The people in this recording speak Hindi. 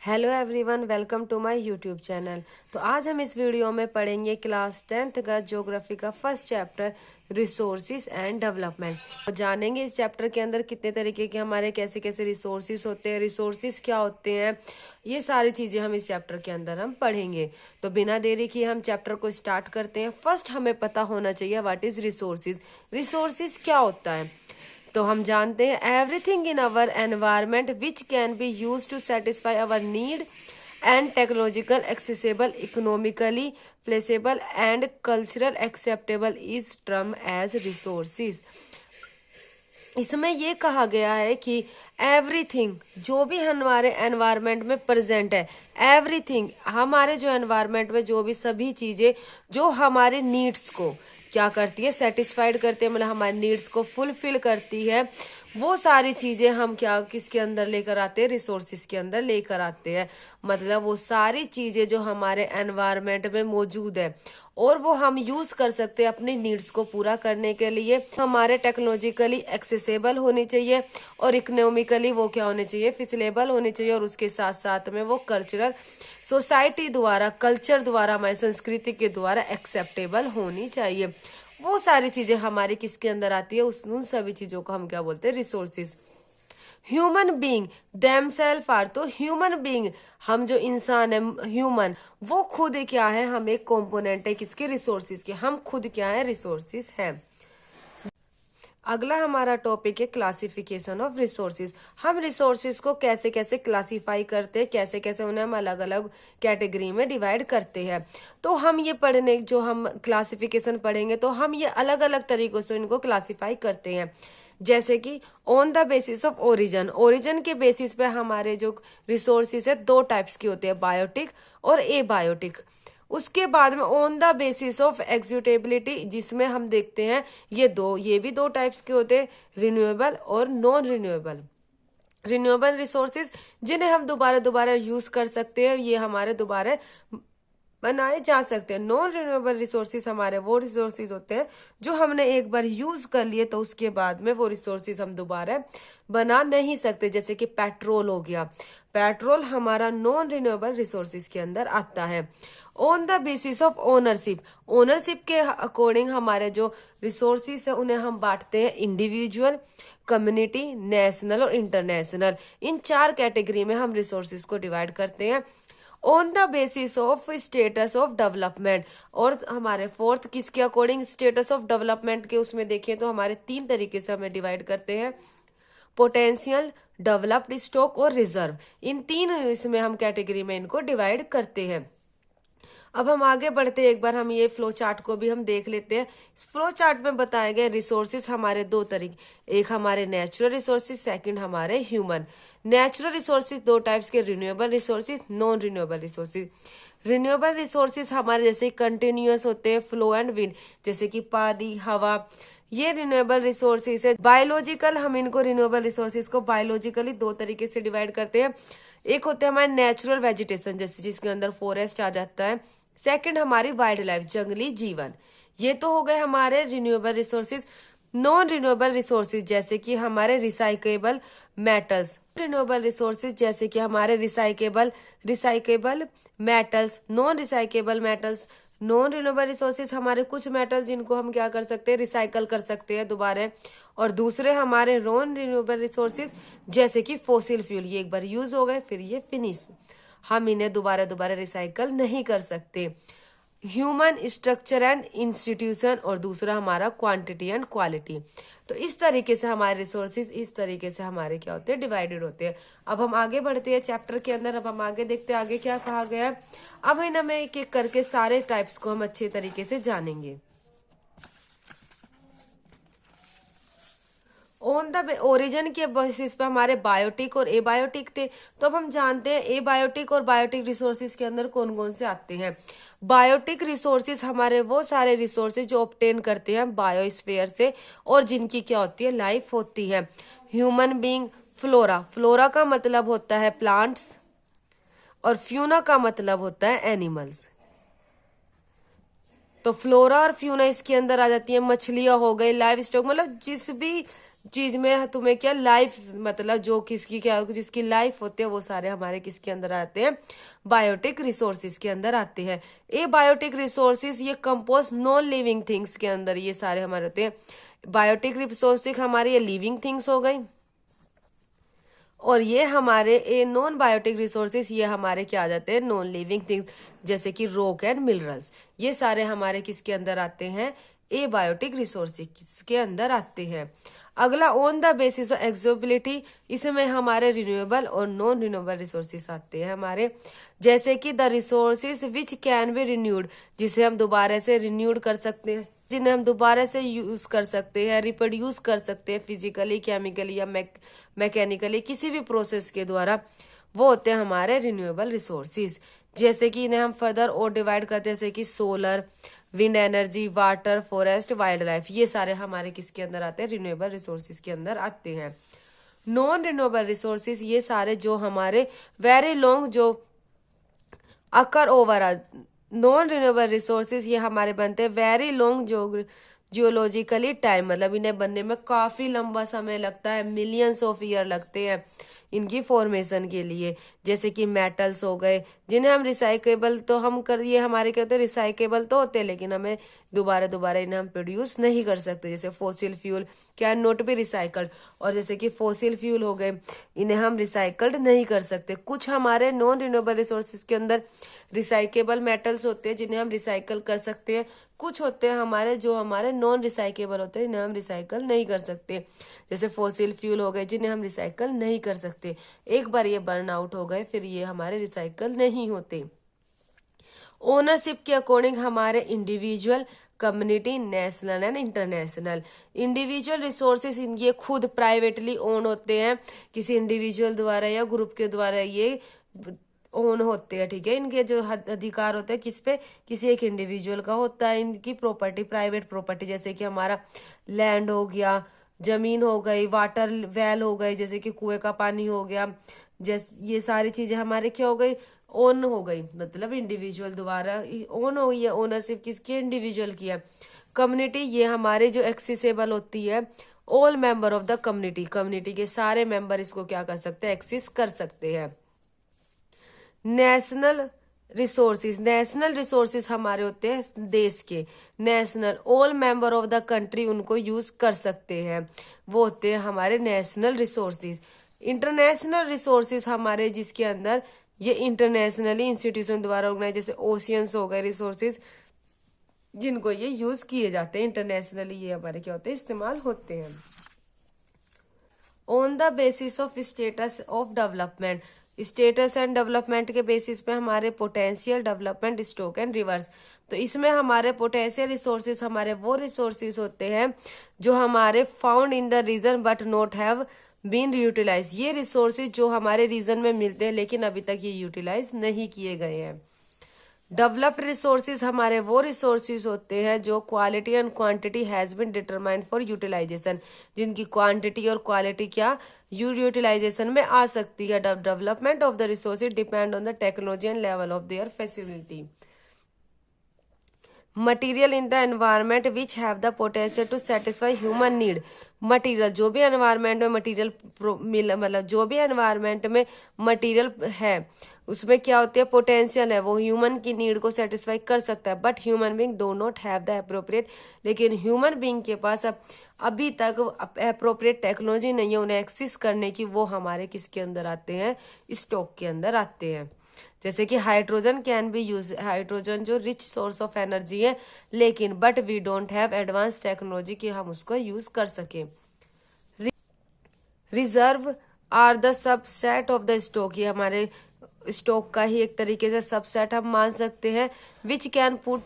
Hello everyone, welcome to my YouTube channel. तो आज हम इस वीडियो में पढ़ेंगे क्लास 10th का ज्योग्राफी का first chapter resources and development. तो जानेंगे इस चैप्टर के अंदर कितने तरीके के हमारे कैसे कैसे रिसोर्सेज होते हैं, रिसोर्सेज क्या होते हैं, ये सारी चीज़ें हम इस चैप्टर के अंदर हम पढ़ेंगे। तो बिना देरी किए हम चैप्टर को स्टार्ट करते हैं। फर्स्ट हमें पता होना चाहिए व्हाट इज़ रिसोर्सेज। रिसोर्सेज क्या होता है? तो हम जानते हैं everything in our environment which can be use to satisfy our need and technological accessible economically flexible and cultural acceptable is term as resources. इसमें ये कहा गया है कि एवरीथिंग जो भी हमारे एनवायरनमेंट में प्रेजेंट है, एवरीथिंग हमारे जो एनवायरनमेंट में जो भी सभी चीजें जो हमारे नीड्स को क्या करती है, सेटिस्फाइड करती है, मतलब हमारे नीड्स को फुलफिल करती है, वो सारी चीजें हम क्या किसके अंदर लेकर आते हैं, रिसोर्सेज के अंदर लेकर आते हैं। मतलब वो सारी चीजें जो हमारे एनवायरनमेंट में मौजूद है और वो हम यूज कर सकते हैं अपनी नीड्स को पूरा करने के लिए। हमारे टेक्नोलॉजिकली एक्सेसिबल होनी चाहिए और इकोनॉमिकली वो क्या होने चाहिए, फिजिलेबल होनी चाहिए, और उसके साथ साथ में वो कल्चरल सोसाइटी द्वारा, कल्चर द्वारा, हमारी संस्कृति के द्वारा एक्सेप्टेबल होनी चाहिए। वो सारी चीजें हमारी किसके अंदर आती है, उन सभी चीजों को हम क्या बोलते हैं, resources. Human being themselves are, तो ह्यूमन बींग हम जो इंसान है ह्यूमन, वो खुद क्या है, हम एक कंपोनेंट है किसके, रिसोर्सेज के। हम खुद क्या है, रिसोर्सेज है। अगला हमारा टॉपिक है क्लासिफिकेशन ऑफ रिसोर्सेज। हम रिसोर्सेज को कैसे कैसे क्लासिफाई करते हैं, कैसे कैसे उन्हें हम अलग अलग कैटेगरी में डिवाइड करते हैं। तो हम ये पढ़ने जो हम क्लासिफिकेशन पढ़ेंगे तो हम ये अलग अलग तरीकों से इनको क्लासिफाई करते हैं। जैसे कि on the basis of origin, origin के बेसिस पे हमारे जो रिसोर्सेज है दो टाइप्स के होते हैं, बायोटिक और एबायोटिक। उसके बाद में ऑन द बेसिस ऑफ एक्सुटेबिलिटी, जिसमें हम देखते हैं ये भी दो टाइप्स के होते हैं, रिन्यूएबल और नॉन रिन्यूएबल। रिन्यूएबल रिसोर्सेज जिन्हें हम दोबारा दोबारा यूज कर सकते हैं, ये हमारे दोबारा बनाए जा सकते हैं। नॉन रिन्यूएबल रिसोर्सेज हमारे वो रिसोर्सेज होते हैं जो हमने एक बार यूज कर लिए तो उसके बाद में वो रिसोर्सेज हम दोबारा बना नहीं सकते। जैसे कि पेट्रोल हो गया, पेट्रोल हमारा नॉन रिन्यूएबल रिसोर्सेज के अंदर आता है। On the basis of ownership, ownership के अकॉर्डिंग हमारे जो रिसोर्सेज है उन्हें हम बांटते हैं इंडिविजुअल, कम्युनिटी, नेशनल और इंटरनेशनल। इन चार कैटेगरी में हम रिसोर्सेज को डिवाइड करते हैं। On the basis of status of development, और हमारे फोर्थ किसके अकॉर्डिंग, स्टेटस ऑफ डेवलपमेंट के उसमें देखें तो हमारे तीन तरीके से हमें डिवाइड करते हैं, पोटेंशियल, डेवलप्ड स्टॉक और रिजर्व। इन तीन इसमें हम कैटेगरी में इनको डिवाइड करते हैं। अब हम आगे बढ़ते हैं, एक बार हम ये फ्लो चार्ट को भी हम देख लेते हैं। इस फ्लो चार्ट में बताए गए रिसोर्सेज हमारे दो तरीके, एक हमारे नेचुरल रिसोर्सेज, सेकंड हमारे ह्यूमन। नेचुरल रिसोर्सेज दो टाइप्स के, renewable resources, non renewable resources. Renewable resources हमारे जैसे कंटिन्यूअस होते हैं, फ्लो एंड विंड, जैसे कि पानी, हवा, ये रिन्यूएबल रिसोर्सेज है। बायोलॉजिकल, हम इनको रिन्यूएबल रिसोर्सेज को बायोलॉजिकली दो तरीके से डिवाइड करते हैं। एक होते हैं हमारे नेचुरल वेजिटेशन, जैसे जिसके अंदर फॉरेस्ट आ जाता है। सेकंड हमारी वाइल्ड लाइफ, जंगली जीवन। ये तो हो गए हमारे renewable resources. Non renewable resources जैसे कि हमारे रिसाइकेबल मेटल्स, रिन्यूएबल रिसोर्सेज जैसे कि हमारे recyclable metals, non recyclable metals. Non renewable resources हमारे कुछ मेटल्स जिनको हम क्या कर सकते हैं, रिसाइकल कर सकते हैं दोबारा। और दूसरे हमारे नॉन रिन्यूएबल रिसोर्सेज जैसे कि फॉसिल फ्यूल, ये एक बार यूज हो गए फिर ये फिनिश, हम इन्हें दोबारा दोबारा रिसाइकल नहीं कर सकते। ह्यूमन स्ट्रक्चर एंड इंस्टीट्यूशन, और दूसरा हमारा क्वांटिटी एंड क्वालिटी। तो इस तरीके से हमारे रिसोर्सेज इस तरीके से हमारे क्या होते हैं, डिवाइडेड होते हैं। अब हम आगे बढ़ते हैं चैप्टर के अंदर। अब हम आगे देखते हैं आगे क्या कहा गया है। अब हमें एक एक करके सारे टाइप्स को हम अच्छे तरीके से जानेंगे। ऑन द ओरिजिन के बेसिस पे हमारे बायोटिक और एबायोटिक थे। तो अब हम जानते हैं एबायोटिक और बायोटिक रिसोर्सेज के अंदर कौन कौन से आते हैं। बायोटिक रिसोर्सेज हमारे वो सारे रिसोर्सेज जो ऑब्टेन करते हैं बायोस्फीयर से और जिनकी क्या होती है, लाइफ होती है। ह्यूमन बीइंग, फ्लोरा, फ्लोरा का मतलब होता है प्लांट्स और फ्यूना का मतलब होता है एनिमल्स। तो फ्लोरा और फ्यूना इसके अंदर आ जाती है। मछलियां हो गई, लाइव स्टॉक, मतलब जिस भी चीज में तुम्हें क्या लाइफ, मतलब जो किसकी क्या जिसकी लाइफ होती है वो सारे हमारे किसके अंदर आते हैं, बायोटिक रिसोर्सेज के अंदर आते हैं। ये बायोटिक रिसोर्सेज ये कंपोज नॉन लिविंग थिंग्स के अंदर ये सारे हमारे होते हैं। बायोटिक रिसोर्सेज हमारे ये लिविंग थिंग्स हो गई, और ये हमारे ए नॉन बायोटिक रिसोर्सेज ये हमारे क्या आ जाते हैं, नॉन लिविंग थिंग्स, जैसे कि रॉक एंड मिनरल्स। ये सारे हमारे किसके अंदर आते हैं, ए बायोटिक रिसोर्सेज के अंदर आते हैं। अगला on the basis of accessibility, इसमें हमारे रिन्यूएबल और नॉन रिन्यूएबल रिसोर्सेज आते हैं हमारे, जैसे कि the resources which can B renewed, जिसे हम दोबारा से रिन्यूड कर सकते हैं, जिन्हें हम दोबारा से यूज कर सकते हैं, रिप्रोड्यूस कर सकते हैं फिजिकली, केमिकली या मैकेनिकली, किसी भी प्रोसेस के द्वारा, वो होते हैं हमारे रिन्यूएबल रिसोर्सेज। जैसे कि इन्हें हम फर्दर और डिवाइड करते हैं, जैसे कि solar, wind energy, water, forest, wild life, ये सारे हमारे किसके अंदर आते हैं, रिन्यूएबल रिसोर्सेज के अंदर आते हैं। नॉन रिन्यूएबल रिसोर्सेज ये सारे जो हमारे वेरी लॉन्ग जो अकर ओवर, नॉन रिन्यूएबल रिसोर्सेज ये हमारे बनते हैं वेरी लॉन्ग जियोलॉजिकली टाइम, मतलब इन्हें बनने में काफी लंबा समय लगता है, मिलियंस ऑफ ईयर लगते हैं इनकी फॉर्मेशन के लिए। जैसे कि मेटल्स हो गए जिन्हें हम रिसाइकेबल तो हम कर, ये हमारे क्या होते हैं, रिसाइकेबल तो होते हैं, लेकिन हमें दोबारा दोबारा इन्हें हम प्रोड्यूस नहीं कर सकते। जैसे fossil fuel can not be recycled, और जैसे कि फॉसिल फ्यूल हो गए इन्हें हम रिसाइकल्ड नहीं कर सकते। कुछ हमारे नॉन रिन्यूएबल रिसोर्सेज के अंदर रिसाइकेबल मेटल्स होते हैं जिन्हें हम रिसाइकल कर सकते हैं, कुछ होते हैं हमारे जो हमारे नॉन रिसाइकेबल होते हैं, इन्हें हम रिसाइकल नहीं कर सकते। जैसे फॉसिल फ्यूल हो गए जिन्हें हम रिसाइकल नहीं कर सकते, एक बार ये बर्न आउट हो गए फिर ये हमारे रिसाइकल नहीं होते। ओनरशिप के अकॉर्डिंग हमारे individual, community, national and international. Individual resources इनके खुद प्राइवेटली ओन होते हैं, किसी इंडिविजुअल द्वारा या ग्रुप के द्वारा ये ओन होते हैं, ठीक है। इनके जो अधिकार होते हैं किस पे, किसी एक इंडिविजुअल का होता है। इनकी प्रॉपर्टी प्राइवेट प्रॉपर्टी, जैसे कि हमारा लैंड हो गया, जमीन हो गई, वाटर वेल हो गई, जैसे कि कुएं का पानी हो गया, जैसे ये सारी चीजें हमारे क्या हो गई, ओन हो गई, मतलब इंडिविजुअल द्वारा ओन हो गई है। ओनरशिप किसकी, इंडिविजुअल की है। कम्युनिटी ये हमारे जो एक्सेसिबल होती है, all member of the community, community के सारे मेंबर इसको क्या कर सकते हैं, एक्सेस कर सकते हैं। नेशनल रिसोर्सेज, नेशनल रिसोर्सेज हमारे होते हैं देश के, national, all member of the country उनको यूज कर सकते हैं, वो होते हैं हमारे नेशनल रिसोर्सेज। इंटरनेशनल रिसोर्सेज हमारे जिसके अंदर ये इंटरनेशनली इंस्टीट्यूशन द्वारा ऑर्गेनाइज, जैसे ओशियंस हो गए रिसोर्सेज, जिनको ये यूज किए जाते हैं इंटरनेशनली, ये हमारे क्या होते हैं, इस्तेमाल होते हैं। On the basis of status of development, status and development के बेसिस पे हमारे potential, development, stock and reverse. तो इसमें हमारे पोटेंशियल रिसोर्सेज हमारे वो रिसोर्सेज होते हैं जो हमारे found in the region but not have been utilize, ये रिसोर्सेज जो हमारे रीजन में मिलते हैं लेकिन अभी तक ये यूटिलाइज नहीं किए गए हैं। डेवलप्ड रिसोर्सेज हमारे वो रिसोर्सेज होते हैं जो quality and quantity has been determined for utilization, जिनकी क्वांटिटी और क्वालिटी क्या यूटिलाइजेशन में आ सकती है। Development of the resources depend on the technology and level of their facility. Material in the environment which have the potential to satisfy human need, material जो भी एनवायरमेंट में मटीरियल मतलब जो भी एनवायरमेंट में मटीरियल है उसमें क्या होती है, पोटेंशियल है, वो ह्यूमन की नीड को सेटिस्फाई कर सकता है। But human being do not have the appropriate, लेकिन ह्यूमन बींग के पास अभी तक अप्रोप्रिएट टेक्नोलॉजी नहीं है उन्हें एक्सेस करने की, वो हमारे किसके अंदर आते हैं, स्टॉक के अंदर आते हैं। जैसे कि hydrogen can be use, hydrogen जो रिच सोर्स ऑफ एनर्जी है, लेकिन but we don't have advance technology कि हम उसको यूज कर सके। Reserve are the subset of the stock, ये हमारे स्टॉक का ही एक तरीके से सबसेट हम मान सकते हैं, विच कैन पुट